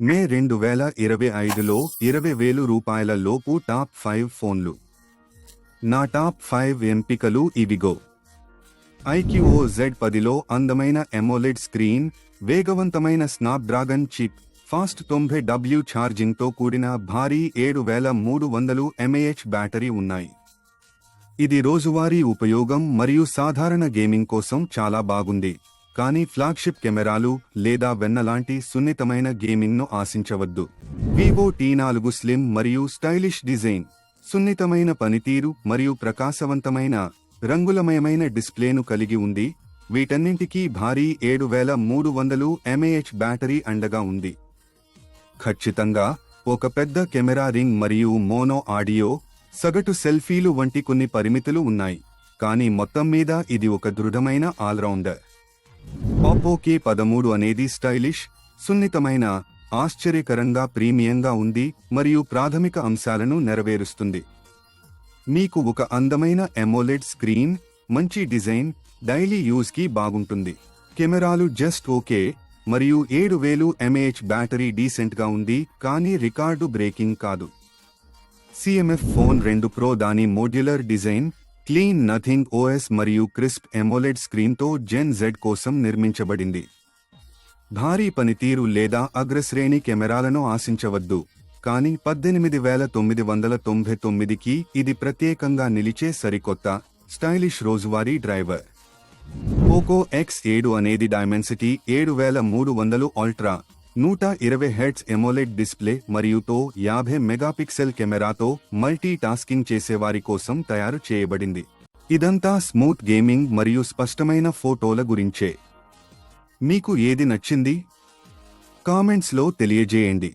మే 2025లో 20,000 రూపాయల లోపు టాప్ 5 ఫోన్లు. నా టాప్ 5 ఎంపికలు ఇవిగో. ఐక్యూఓ Z10లో అందమైన ఎమోలెడ్ స్క్రీన్, వేగవంతమైన స్నాప్డ్రాగన్ చిప్, ఫాస్ట్ 90W ఛార్జింగ్తో కూడిన భారీ 7300 mAh బ్యాటరీ ఉన్నాయి. ఇది రోజువారీ ఉపయోగం మరియు సాధారణ గేమింగ్ కోసం చాలా బాగుంది. కానీ ఫ్లాగ్షిప్ కెమెరాలు లేదా వెన్నలాంటి సున్నితమైన గేమింగ్ను ఆశించవద్దు. వివో T4 స్లిమ్ మరియు స్టైలిష్ డిజైన్, సున్నితమైన పనితీరు మరియు ప్రకాశవంతమైన రంగులమయమైన డిస్ప్లేను కలిగి ఉంది. వీటన్నింటికీ భారీ 7300 mAh బ్యాటరీ అండగా ఉంది. ఖచ్చితంగా ఒక పెద్ద కెమెరా రింగ్ మరియు మోనో ఆడియో, సగటు సెల్ఫీలు వంటి కొన్ని పరిమితులు ఉన్నాయి. కానీ మొత్తం మీద ఇది ఒక దృఢమైన ఆల్రౌండర్. ఒప్పో K13 అనేది స్టైలిష్, సున్నితమైన, ఆశ్చర్యకరంగా ప్రీమియంగా ఉంది మరియు ప్రాథమిక అంశాలను నెరవేరుస్తుంది. మీకు ఒక అందమైన ఎమోలెడ్ స్క్రీన్, మంచి డిజైన్, డైలీ యూజ్కి బాగుంటుంది. కెమెరాలు జస్ట్ ఓకే మరియు 7000 mAh బ్యాటరీ డీసెంట్గా ఉంది కానీ రికార్డు బ్రేకింగ్ కాదు. CMF ఫోన్ 2 ప్రో దాని modular design, clean nothing OS మరియు క్రిస్ప్ ఎమోలెడ్ స్క్రీన్తో జెన్ Z కోసం నిర్మించబడింది. భారీ పనితీరు లేదా అగ్రశ్రేణి కెమెరాలను ఆశించవద్దు, కానీ 18999కి ఇది ప్రత్యేకంగా నిలిచే సరికొత్త, స్టైలిష్ రోజువారీ డ్రైవర్. పోకో X7 అనేది Dimensity 7300 ultra, 120Hz AMOLED display మరియు 50 మెగాపిక్సెల్ కెమెరాతో మల్టీ టాస్కింగ్ చేసేవారి కోసం తయారు చేయబడింది. ఇదంతా స్మూత్ గేమింగ్ మరియు స్పష్టమైన ఫోటోల గురించే. మీకు ఏది నచ్చింది? కామెంట్స్లో తెలియజేయండి.